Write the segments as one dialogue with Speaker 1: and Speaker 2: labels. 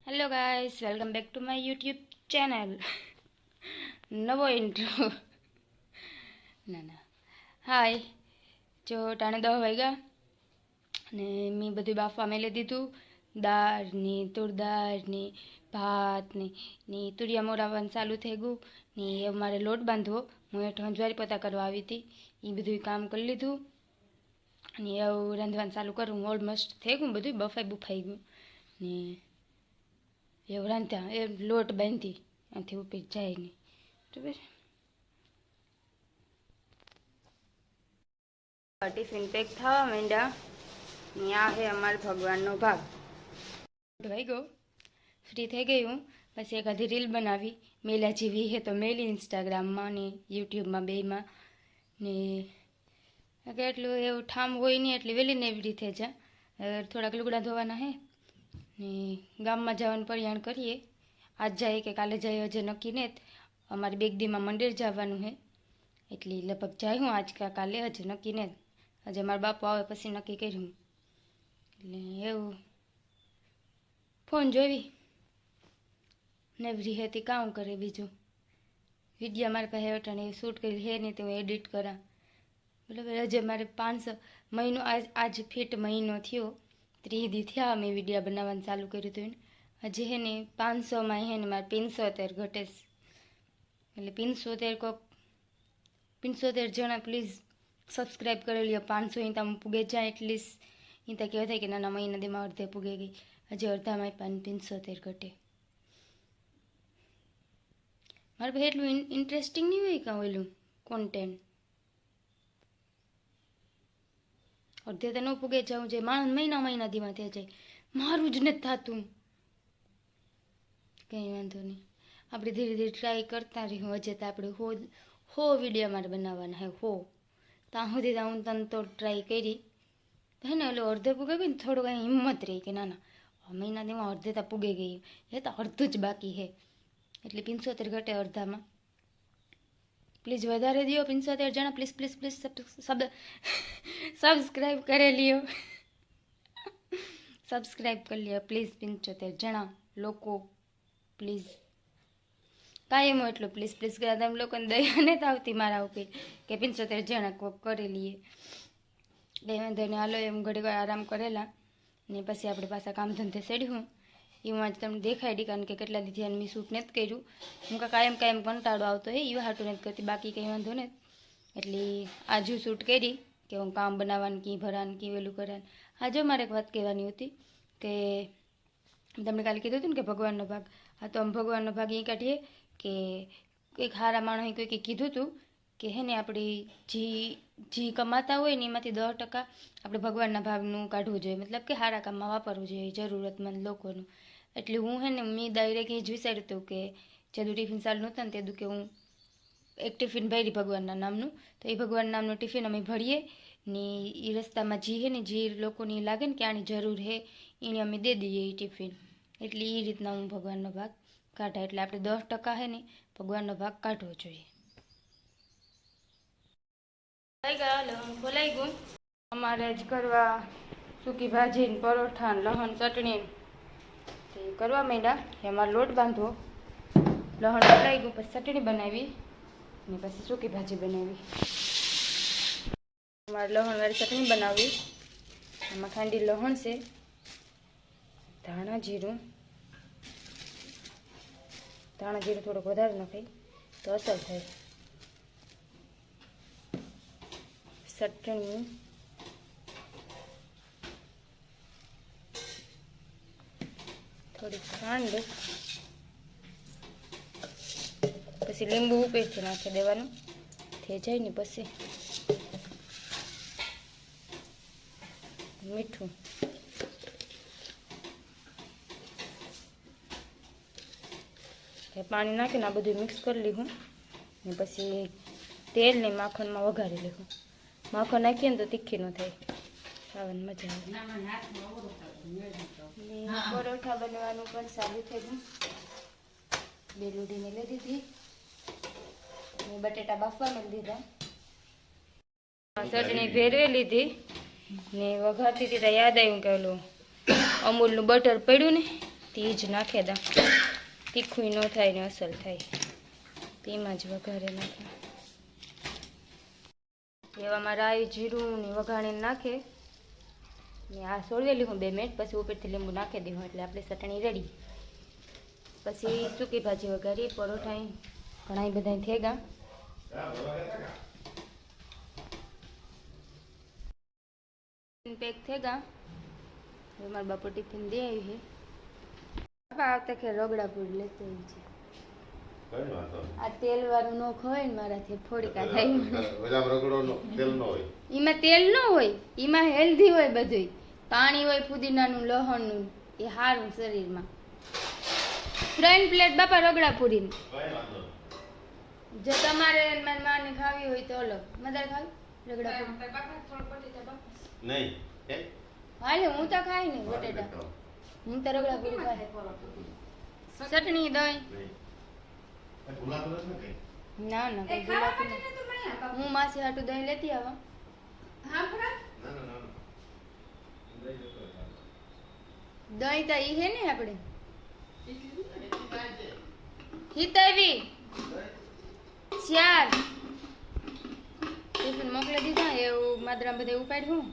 Speaker 1: Hello guys welcome back to my YouTube channel नवो intro ना hi जो टाणे 10 वाग्या ने मैं बधुं बाफवा मेली दीधुं दाळ ने तुरदाळ ने भात ने तुरिया मोरावવાનું चालू થઈ ગયું ને એ મારે લોટ બાંધવો હું હેઠ હંજવારી પોતા કરવા આવી હતી એ બધું કામ કરી લીધું ને એવું રાંધવાનું ચાલુ કરું ઓલમોસ્ટ થઈ ગયું બધું બફાઈ બફાઈ ગયું ને એવું રાંધતા એ લોટ બાંધી આથી ઉપર જાય નહીં બરાબર ટિફિન પેક થવા માંડ્યા ને આ છે અમારા ભગવાનનો ભાગ થઈ ગયો फ्री थी गई हूँ बस एक आधी रील बनावी मेला जीवी है तो मेली इंस्टाग्राम में ने यूट्यूब में बे में ने एटलू एवं ठाम हो नहीं एटली वेली ने एवरी थे जा थोड़ा लुगड़ा धोवाना है ने गाम में जवान परियाण करिए आज जाए कि काले जाए अजे नक्की ने अमारी बेगदी में मंदिर जवानुं है एटली लगभग जाए हूँ आज का काले अजे नक्की ने अजे मारा बापू आवे पछी नक्की कर्युं एटले एवं फोन जोवी नेवरी है ती काम करे बीजू विडिया मारे पास अटाणे शूट करी है नहीं तो एडिट करा बराबर अजे मारे 500 महीनो आज फिट महीनो थयो 30 दी थया मैं विडिया बनावવાનું चालू कर्युं हतुं हजे है ने 500 में है ने मारे 75 घटे एटले 75 को 75 जना प्लीज सब्सक्राइब कर लियो 500 इंता पुगे जाए एटलीस्ट इंता कहवा थाय कि नाना महीना दे में अर्धे पुगे गई हजे अर्धा में 75 घटे मारे भाई एटलू इंटरेस्टिंग नहीं हुई क्या ओलू कॉन्टेंट अर्धे तो न पुगे जाऊँ जे माणस महीना महीना धीमा थी जाए मारू ज नहीं थातुं कहीं वांधो नहीं आपणे धीरे धीरे ट्राई करता रह्यूं हजे तो आपणे हो विडियो मारे बनाववाना है हो ત્યાં સુધી તો હું તને તો ટ્રાય કરી તો હે ને ઓલો અડધે પૂગે ગઈ ને થોડું કંઈ હિંમત રહી કે ના ના મહિના દીમાં અડધે તો પૂગે ગઈ એ તો અડધું જ બાકી હે એટલે 75 ઘટે અડધામાં પ્લીઝ વધારે દો 75 જણા પ્લીઝ પ્લીઝ પ્લીઝ સબસ્ક્રાઈબ કરી લ્યો સબસ્ક્રાઈબ કરી લ્યો પ્લીઝ 75 જણા લોકો પ્લીઝ કાયમ એટલું પ્લીઝ પ્લીઝ કરે તમે લોકોને દયા નથી આવતી મારા ઉપર કે 75 જણા કોક કરી લઈએ એટલે વાંધો ને હાલો એમ ઘડી વાર આરામ કરેલા ને પછી આપણે પાછા કામ ધંધે ચડ્યું એ હું આજે તમને દેખાડી કારણ કે કેટલા દી થયા મેં શૂટ નથી કર્યું હું કાયમ કંટાળો આવતો હે એ હાટું નથી કરતી બાકી કંઈ વાંધો નથી એટલે આજે શૂટ કરી કે હું કામ બનાવવાનું કી ભરાવાનું કી વેલું કરવાનું આજે મારે એક વાત કહેવાની હતી કે તમને કાલે કીધું હતું ને કે ભગવાનનો ભાગ હા તો આમ ભગવાનનો ભાગ એ કાઢીએ કે એક હારા માણસે કોઈકે કીધું હતું કે હે ને આપણી જી કમાતા હોય ને એમાંથી 10% આપણે ભગવાનના ભાગનું કાઢવું જોઈએ મતલબ કે સારા કામમાં વાપરવું જોઈએ જરૂરતમંદ લોકોનું એટલે હું હે ને મેં ડાયરેક્ટ એ જ વિચાર્યું હતું કે જેદું ટિફિન ચાલુ નહોતું ને તેદું કે હું એક ટિફિન ભરી ભગવાનના નામનું તો એ ભગવાનના નામનું ટિફિન અમે ભરીએ ને એ રસ્તામાં જી હે ને જે લોકોને લાગે ને કે આની જરૂર હે એને અમે દે દઈએ એ ટિફિન એટલે એ રીતના હું ભગવાનનો ભાગ કાઢા એટલે આપણે 10% હે ને ભગવાનનો ભાગ કાઢવો જોઈએ ખોલાઈ ગયું અમારે જ કરવા સૂકી ભાજી ને પરોઠા ને લહણ ચટણી તે કરવા માંડ્યા એમાં લોટ બાંધવો લહણ ખોલાઈ ગયું પછી ચટણી બનાવી ને પછી સૂકી ભાજી બનાવી અમારે લહણવાળી ચટણી બનાવી એમાં ખાંડી લહણ છે ધાણા જીરું થોડુંક વધારે નાખાય તો અસર થાય ચટણી થોડી ખાંડ પછી લીંબુ ઉપરથી નાખી દેવાનું થઈ જાય ને પછી મીઠું પાણી નાખીને આ બધું મિક્સ કરી લીધું ને પછી તેલ ને માખણમાં વઘારી લીધું માખણ નાખીએ ને તો તીખી ન થાય ખાવાની મજા આવે પરોઠા બનવાનું પણ ચાલુ થઈ ગયું બે લૂડીને લઈ દીધી બટેટા બાફવા મેળી દીધા ચટણી ભેરવી લીધી ને વઘારતી હતી યાદ આવ્યું કે ઓલું અમૂલનું બટર પડ્યું ને તે જ નાખે દા, તીખું ન થાય ને અસલ થાય, તેમાં જ વઘારે નાખે. એવામાં રાઈ જીરું ને વઘાણીને નાખે ને આ સોળવેલી હું 2 મિનિટ, પછી ઉપરથી લીંબુ નાખી દઉં એટલે આપણી ચટણી રેડી. પછી સૂકી ભાજી વઘારી, પરોઠા ઘણા બધા થઈ ગયા. પેક થઈ ગયા. હવે મારા બાપુ ટિફિન દે આવી છે. બાપા આવતા કે રગડા પૂરી લેતો છે. આ તેલ વાળું ન ખવાય ને મારાથી ફોડકા થાય. એમાં તેલ ન હોય, એમાં હેલ્ધી હોય બધું, પાણી હોય ફુદીનાનું લહણનું, એ સારું શરીરમાં. 3 પ્લેટ બાપા રગડા પૂરી. જો તમારે મારી માને ખાવી હોય તો અલગ. મદાર ખાવી રગડા પૂરી નહીં? હાલે હું તો ખાઈ નહીં બટેટા, હું તો રગડા પૂરી ખાઈ. ચટણી દહીં ના ના કઈ ગુલાબ હું માસી હાટું દહીં લેતી આવા. દહીં તો ઈ હે ને આપણે હિતાવી 4 ટિફિન મોકલી દીધા. એવું માદરા બધે ઉપાડ્યું.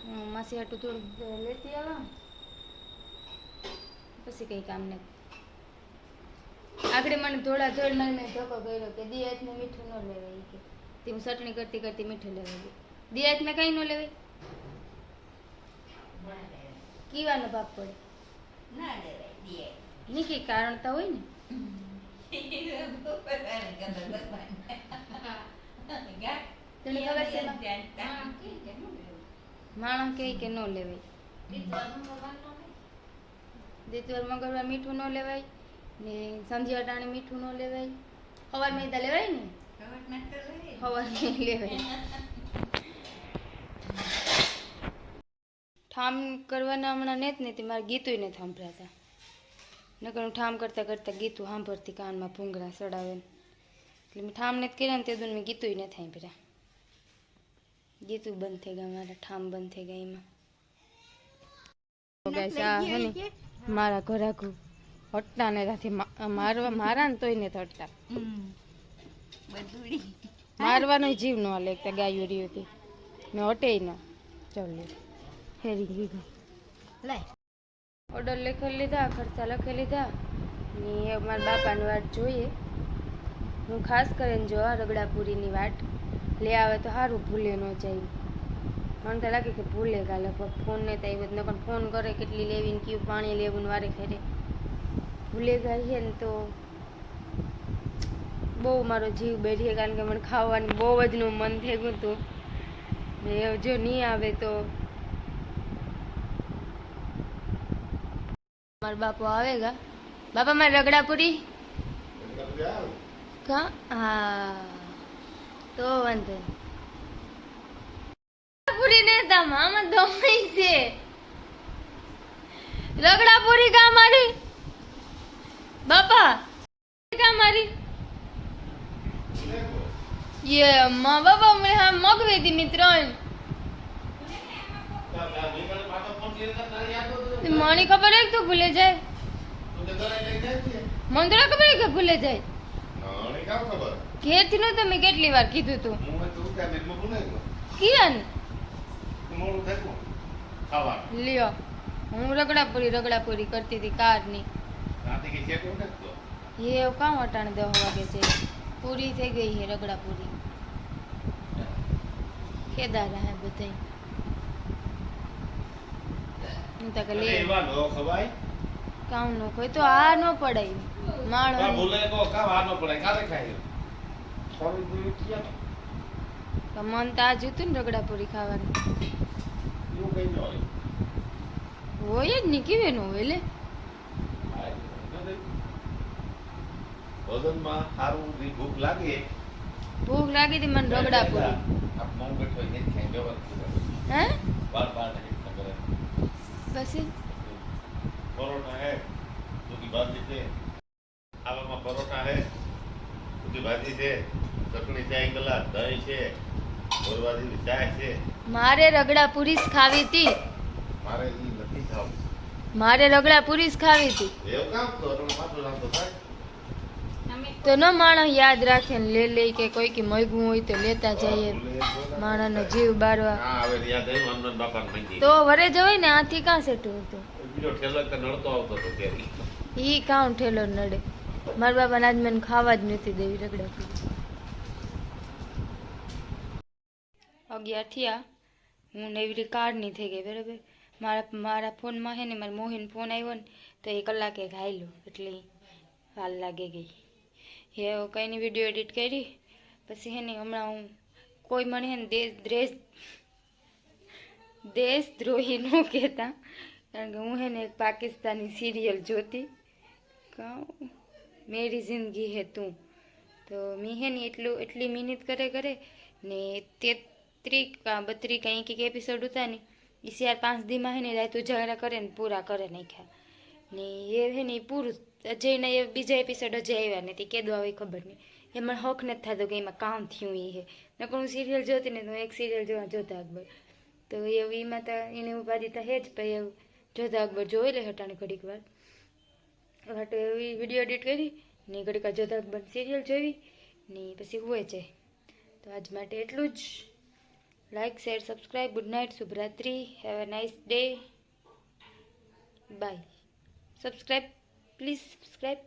Speaker 1: હું માસી હાટું થોડું લેતી આવા, પછી કઈ કામ નહીં. આગળ મને થોડા થોડ મને ધોકો કર્યો કે દિયાત ને મીઠું ન લેવાય, કે તે હું ચટણી કરતી કરતી મીઠું લેવાય. દિયાત ને કઈ ન લેવાય, કીવાનો ભાગ પડે ના લેવાય. નીકી કારણ તો હોય ને. માણસ કે ન લેવાય. દીતવાર મંગળવાર મીઠું ન લેવાય ને સંધ્યા ટાણે મીઠું ન લેવાય. સવાર મેં લેવાય ને, સવાર નહીં લેવાય. ઠામ કરવાના હમણાં ને જ નથી, મારે ગીતું નથી સાંભળાતા. નકર હું ઠામ કરતા કરતા ગીતું સાંભળતી, કાનમાં ભૂંગળા ચડાવે. એટલે મેં ઠામ નથી કર્યા ને તે દૂર મેં ગીતું નથી સાંભળ્યા. ગીતું બંધ થઈ ગયા મારા, ઠામ બંધ થઈ ગયા એમાં. મારા ઘરાઘું હટતા ને ત્યાંથી મારા ને તોય ને હટતા. મારવાનો જીવ ન હાલે. એક ગાયું રહ્યું હતી ને હટે ન. ચાલ હેરી ગયું. ઓર્ડર લખી લીધા, ખર્ચા લખી લીધા ને મારા બાપાની વાટ જોઈએ. હું ખાસ કરીને જો રગડા પૂરીની વાટ લે આવે તો સારું, ભૂલે ન જાય. મને તો લાગે કે ભૂલે ગા લગભગ. ફોન ને તો આવ્યો પણ ફોન કરે કેટલી લેવી ને કયું પાણી લેવું ને વારે ફેરે ભૂલે ગઈ છે ને. તો બહુ મારો જીવ બેઠી, કારણ કે મને ખાવાનું બહુ જ નું મન થઈ ગયું હતું. જો નહીં આવે તો મારા બાપુ આવેગા. બાપા મારે રગડા પૂરી હા તો વાંધો પૂરી ને મામા દોઈ છે. રગડા પૂરી કા મારી બાપા કા મારી ये अम्मा बाबा मैं हाँ मगवे थी मित्रों મને ખબર હે તો ભૂલે જાય. મને થોડા ખબર હે કે ભૂલે જાય. ઘેર થી નો તમે કેટલી વાર કીધું તું કિરણ લ્યો. હું રગડા પૂરી કરતી હતી કાર ની. એ કામ અટાણે 10 વાગે છે. પૂરી થઈ ગઈ છે રગડા પૂરી. કેદાર હે બધાય કામ નો કોઈ તો આ નો પડાય માણો મન તો આજ હતું ને રગડા પૂરી ખાવાનું હોય જ ને. કેવે નો હોય લે ભૂખ લાગી હતી મને રગડા પૂરી. હે પછી
Speaker 2: परोठा है सूखी भाजी से आवा परोठा है सूखी भाजी से चटनी चाय गला दही છે ગોળવાળી ચાય છે.
Speaker 1: મારે રગડા પૂરી ખાવી હતી.
Speaker 2: મારે ઈ નથી ખાવું.
Speaker 1: મારે રગડા પૂરી જ ખાવી હતી
Speaker 2: એવું કામ તો તમે પાછું નામ તો થાય
Speaker 1: તો ન માણસ યાદ રાખે ને લે કે કોઈ કે મગ્યું હોય તો લેતા જઈએ માણસનો જીવ બારવા
Speaker 2: હા હવે યાદ આવ્યું હનુમાન બાપાને મંદિર
Speaker 1: તો વરે જવાય ને આથી કાં સેટું હતું
Speaker 2: બીજો ઠેલો એક તો નડતો આવતો હતો ત્યારે
Speaker 1: ઈ કાં ઠેલો નડે મારા બાપાને આજ મને ખાવા જ નથી દેવી રગડા પૂરી 11 થયા હું નેવરી કારની થઈ ગઈ બરાબર મારા ફોનમાં છે ને મારા મોહિન ફોન આવ્યો ને તો એ કલાકે ખાયલો એટલે હાલ લાગી ગઈ હે કંઈની વિડીયો એડિટ કરી પછી હે ને હમણાં હું કોઈ મને હે ને દેશદ્રોહી ન કહેતા કારણ કે હું હે ને એક પાકિસ્તાની સિરિયલ જોતી કહું મેરી જિંદગી હે તું તો મેં હે ને એટલી મહેનત કરે ને 33 का 32 કંઈક એક એપિસોડ હતા ને એ 4-5 દીમાં હે ને રાત ઉજાગરા કરે ને પૂરા કરે નાખ્યા ને એ હે ને પૂરું અજયના એ બીજા એપિસોડ અજય આવ્યા ને તે કેદું આવે ખબર નહીં એ મને હક નથી થતો કે એમાં કામ થયું એ હે નકર હું સિરિયલ જોતી ને તો એક સિરિયલ જોતા અકબર તો એમાં તો એને ઉપાધિ તો હે જ પછી એવું જોતા અકબર જોઈ લે હટાણે ઘડીક વાર હટ એવી વિડીયો એડિટ કરી ને ઘડીક વાર જોતા અકબર સિરિયલ જોઈ ને પછી હુએ છે તો આજ માટે એટલું જ like share subscribe good night શુભરાત્રિ have a nice day bye subscribe please subscribe